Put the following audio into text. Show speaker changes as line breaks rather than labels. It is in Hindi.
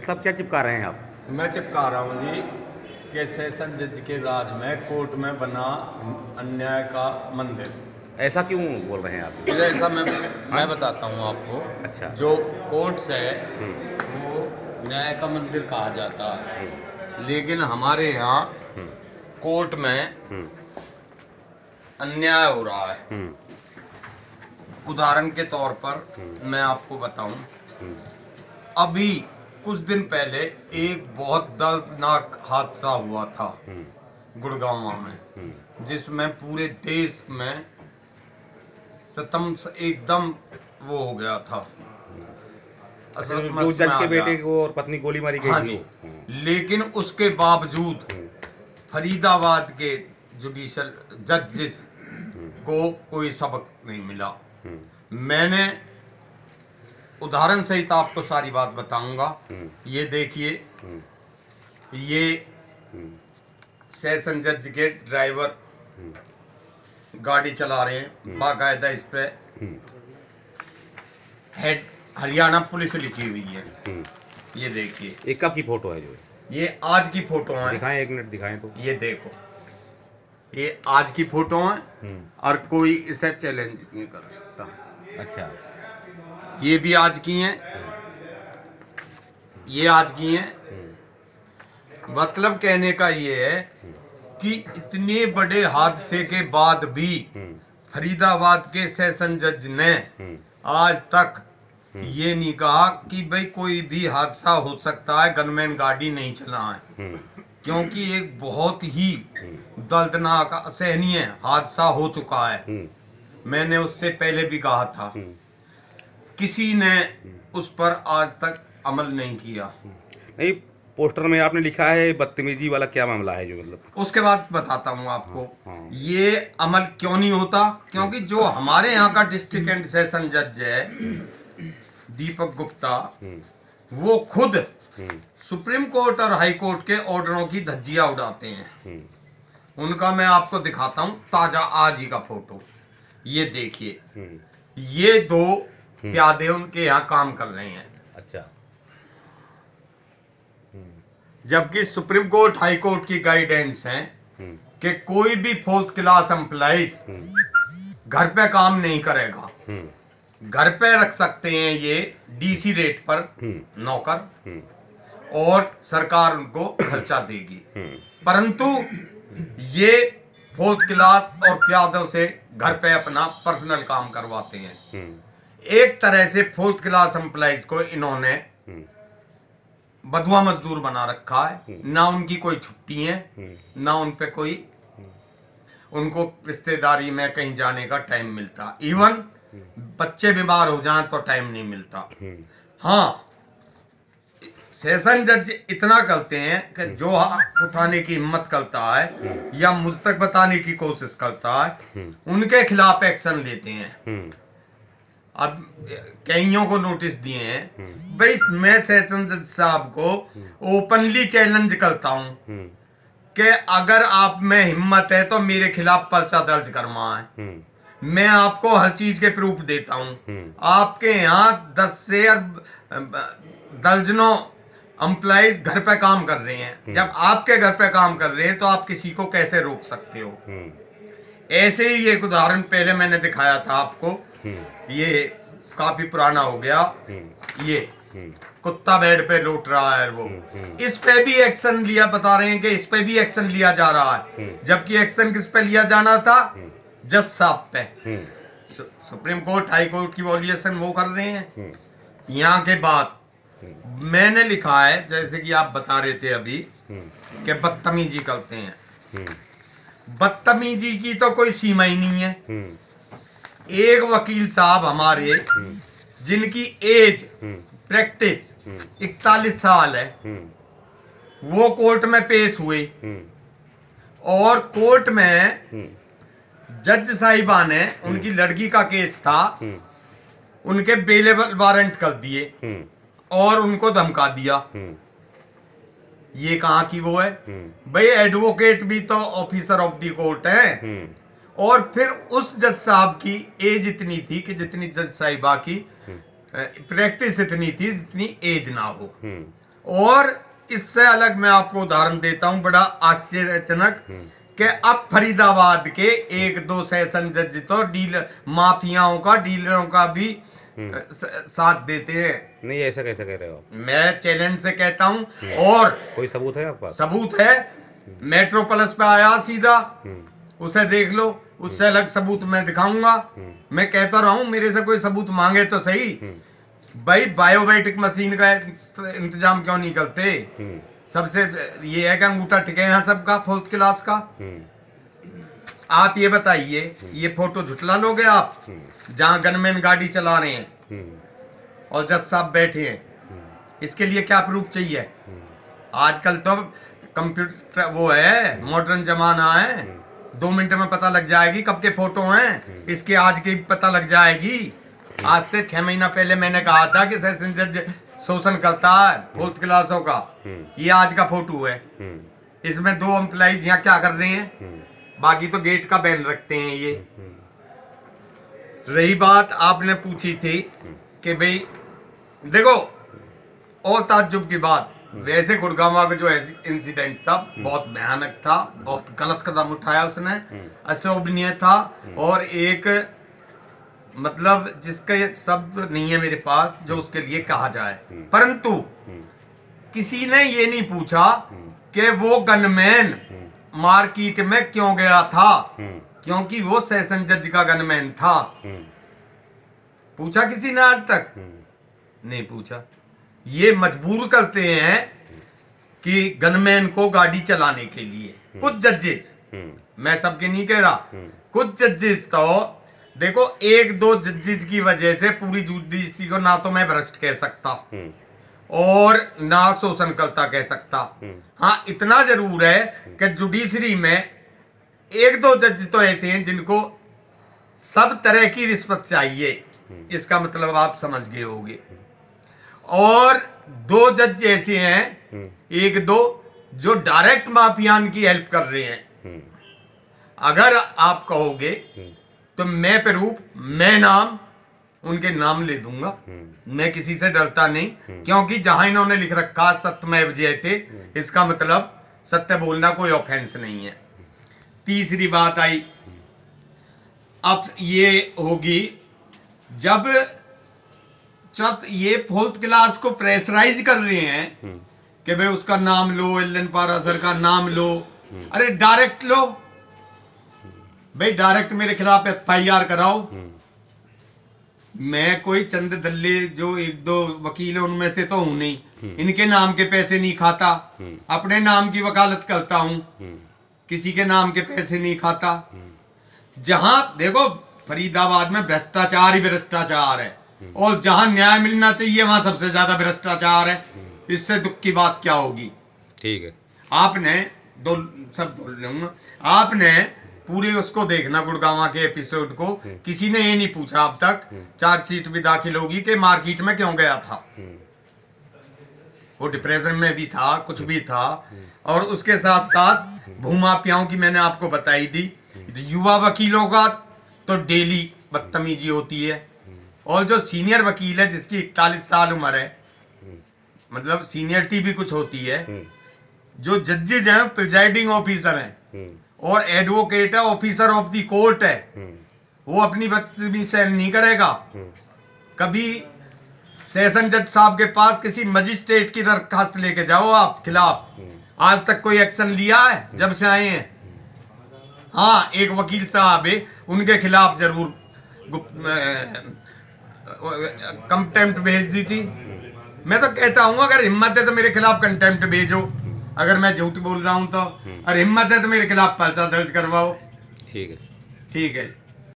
साहब क्या चिपका रहे हैं आप?
मैं चिपका रहा हूँ जी कि सेशन जज के राज में कोर्ट में बना अन्याय का मंदिर।
ऐसा क्यों बोल रहे हैं आप?
ऐसा मैं बताता हूँ आपको।
अच्छा।
जो कोर्ट्स है वो न्याय का मंदिर कहा जाता है, लेकिन हमारे यहाँ कोर्ट में अन्याय हो रहा है। उदाहरण के तौर पर मैं आपको बताऊं, अभी कुछ दिन पहले एक बहुत दर्दनाक हादसा हुआ था गुड़गांव में, जिसमें पूरे देश में सितम एकदम वो हो गया था।
जो जज के बेटे को और पत्नी गोली मारी गई।
हाँ जी। लेकिन उसके बावजूद फरीदाबाद के जुडिशल जजेस को कोई सबक नहीं मिला। मैंने उदाहरण सहित आपको सारी बात बताऊंगा। ये देखिए, ये सेशन जज के ड्राइवर गाड़ी चला रहे हैं, बाकायदा इस पे हेड हरियाणा पुलिस लिखी हुई है। ये देखिए,
एक कब की फोटो है? जो
ये आज की फोटो है।
दिखाएं, एक मिनट दिखाएं तो।
ये देखो, ये आज की फोटो है और कोई इसे चैलेंज नहीं कर सकता।
अच्छा।
ये भी आज की हैं, ये आज की हैं। मतलब कहने का ये है कि इतने बड़े हादसे के बाद भी फरीदाबाद के सेशन जज ने आज तक ये नहीं कहा कि भाई कोई भी हादसा हो सकता है, गनमैन गाड़ी नहीं चलाएं, क्योंकि एक बहुत ही दर्दनाक असहनीय हादसा हो चुका है। मैंने उससे पहले भी कहा था, किसी ने उस पर आज तक अमल नहीं किया।
नहीं, पोस्टर में आपने लिखा है बदतमीजी वाला, क्या मामला है? जो मतलब
उसके बाद बताता हूँ आपको। ये अमल क्यों नहीं होता? क्योंकि जो हमारे यहाँ का डिस्ट्रिक्ट एंड सेशन जज है दीपक गुप्ता, वो खुद सुप्रीम कोर्ट और हाई कोर्ट के ऑर्डरों की धज्जियां उड़ाते हैं। उनका मैं आपको दिखाता हूँ ताजा आज ही का फोटो। ये देखिए, ये दो प्यादे उनके यहाँ काम कर रहे हैं।
अच्छा।
जबकि सुप्रीम कोर्ट हाई कोर्ट की गाइडेंस है कि कोई भी फोर्थ क्लास एम्प्लॉइज घर पे काम नहीं करेगा। घर पे रख सकते हैं ये डीसी रेट पर नौकर, और सरकार उनको खर्चा देगी, परंतु ये फोर्थ क्लास और प्यादों से घर पे अपना पर्सनल काम करवाते हैं। एक तरह से फोर्थ क्लास एम्प्लॉइज को इन्होंने बधुआ मजदूर बना रखा है। ना उनकी कोई छुट्टी है, ना उन पे कोई उनको रिश्तेदारी में कहीं जाने का टाइम मिलता। इवन बच्चे बीमार हो जाएं तो टाइम नहीं मिलता। हाँ, सेशन जज इतना करते हैं कि जो हाथ उठाने की हिम्मत करता है या मुझ तक बताने की कोशिश करता है, उनके खिलाफ एक्शन लेते हैं। अब कईयों को नोटिस दिए हैं। भाई, मैं सेशन जज साहब को ओपनली चैलेंज करता हूं कि अगर आप में हिम्मत है तो मेरे खिलाफ पर्चा दर्ज करवाएं। मैं आपको हर चीज के प्रूफ देता हूं। आपके यहाँ 10 से दर्जनों एम्प्लॉइज घर पे काम कर रहे हैं। जब आपके घर पे काम कर रहे हैं तो आप किसी को कैसे रोक सकते हो? ऐसे ही एक उदाहरण पहले मैंने दिखाया था आपको। ये काफी पुराना हो गया। ये कुत्ता बेड पे लौट रहा है, वो इस पे भी एक्शन लिया, बता रहे हैं कि इस पे भी एक्शन लिया जा रहा है। जबकि एक्शन किस पे लिया जाना था? जज साहब पे। सुप्रीम कोर्ट हाई कोर्ट की वॉल्यूशन वो कर रहे हैं। यहाँ के बाद मैंने लिखा है, जैसे कि आप बता रहे थे अभी कि बदतमीजी करते हैं। बदतमीजी की तो कोई सीमा ही नहीं है। एक वकील साहब हमारे, जिनकी एज प्रैक्टिस 41 साल है, वो कोर्ट में पेश हुए और कोर्ट में जज साहिबा ने, उनकी लड़की का केस था, उनके बेलेबल वारंट कर दिए और उनको धमका दिया। ये कहाँ की वो है? भाई, एडवोकेट भी तो ऑफिसर ऑफ द कोर्ट है। और फिर उस जज साहब की एज इतनी थी कि जितनी जज साहिबा की प्रैक्टिस इतनी थी जितनी एज ना हो। और इससे अलग मैं आपको उदाहरण देता हूं, बड़ा आश्चर्यजनक, कि अब फरीदाबाद के 1-2 सेशन जज तो डीलर माफियाओं का, डीलरों का भी साथ देते हैं।
नहीं, ऐसा कैसे कह रहे हो आप?
मैं चैलेंज से कहता हूं। और
कोई सबूत है आपके पास?
सबूत है, मेट्रो प्लस पे आया सीधा, उसे देख लो, उससे अलग सबूत मैं दिखाऊंगा। मैं कहता रहा हूं, मेरे से कोई सबूत मांगे तो सही। भाई बायोमेट्रिक मशीन का इंतजाम क्यों नहीं करते? सबसे ये है कि अंगूठा टिके यहाँ सबका, 4th क्लास का। आप ये बताइए, ये फोटो झुटला लोगे आप, जहां गनमैन गाड़ी चला रहे हैं और जज साहब बैठे हैं, इसके लिए क्या प्रूफ चाहिए? आजकल तो कंप्यूटर वो है, मॉडर्न जमाना है, 2 मिनट में पता लग जाएगी कब के फोटो हैं, इसके आज की पता लग जाएगी। आज से 6 महीना पहले मैंने कहा था कि सेशन जज शोषण करता है 4th क्लासों का। ये आज का फोटो है। इसमें 2 एम्प्लॉइज यहाँ क्या कर रहे हैं, बाकी तो गेट का बैन रखते हैं ये। रही बात आपने पूछी थी कि भाई देखो, और ताज्जुब की बात, वैसे गुड़गांव का जो इंसिडेंट था बहुत भयानक था, बहुत गलत कदम उठाया उसने, अशोभनीय था, और एक मतलब जिसका शब्द नहीं है मेरे पास जो उसके लिए कहा जाए। परंतु किसी ने ये नहीं पूछा कि वो गनमैन मार्केट में क्यों गया था, क्योंकि वो सेशन जज का गनमैन था। पूछा किसी ने आज तक? नहीं पूछा। ये मजबूर करते हैं कि गनमैन को गाड़ी चलाने के लिए कुछ जजेस, मैं सबके नहीं कह रहा, कुछ जजेस तो देखो, 1-2 जजेस की वजह से पूरी जुडिशरी को ना तो मैं भ्रष्ट कह सकता और ना शोषणकर्ता कह सकता। हाँ, इतना जरूर है कि जुडिशरी में 1-2 जज तो ऐसे हैं जिनको सब तरह की रिश्वत चाहिए, इसका मतलब आप समझ गए होंगे। और 2 जज ऐसे हैं, 1-2 जो डायरेक्ट माफियान की हेल्प कर रहे हैं। अगर आप कहोगे तो मैं प्रूफ, मैं नाम, उनके नाम ले दूंगा। मैं किसी से डरता नहीं, क्योंकि जहां इन्होंने लिख रखा सत्यमेव जयते, इसका मतलब सत्य बोलना कोई ऑफेंस नहीं है। तीसरी बात आई, अब ये होगी जब ये 4th क्लास को प्रेशराइज कर रहे हैं कि भाई उसका नाम लो, एलन पारासर का नाम लो। अरे डायरेक्ट लो भाई, डायरेक्ट मेरे खिलाफ FIR कराओ। मैं कोई चंद दल्ले जो 1-2 वकील है उनमें से तो हूं नहीं, इनके नाम के पैसे नहीं खाता, अपने नाम की वकालत करता हूं, किसी के नाम के पैसे नहीं खाता। जहां देखो फरीदाबाद में भ्रष्टाचार ही भ्रष्टाचार है, और जहां न्याय मिलना चाहिए वहां सबसे ज्यादा भ्रष्टाचार है। इससे दुख की बात क्या होगी? ठीक है, आपने आपने पूरे उसको देखना, गुड़गांव के एपिसोड को। किसी ने ये नहीं पूछा अब तक, चार्जशीट भी दाखिल होगी कि मार्केट में क्यों गया था। वो डिप्रेशन में भी था, कुछ भी था। और उसके साथ साथ भूमाफियाओं की मैंने आपको बताई थी। युवा वकीलों का तो डेली बदतमीजी होती है, और जो सीनियर वकील है जिसकी 41 साल उम्र है, मतलब सीनियरिटी भी कुछ होती है, जो जजेज हैं, प्रिजाइडिंग ऑफिसर हैं और एडवोकेट है, ऑफिसर ऑफ द कोर्ट है, वो अपनी बदतमीजी सहन नहीं करेगा। कभी सेशन जज साहब के पास किसी मजिस्ट्रेट की दरखास्त लेके जाओ आप खिलाफ, आज तक कोई एक्शन लिया है जब से आए हैं? हाँ, एक वकील साहब है, उनके खिलाफ जरूर कंटेम्प्ट भेज दी थी। मैं तो कहता हूँ अगर हिम्मत है तो मेरे खिलाफ कंटेम्प्ट भेजो, अगर मैं झूठ बोल रहा हूँ तो। और हिम्मत है तो मेरे खिलाफ पर्चा दर्ज करवाओ। ठीक है, ठीक है।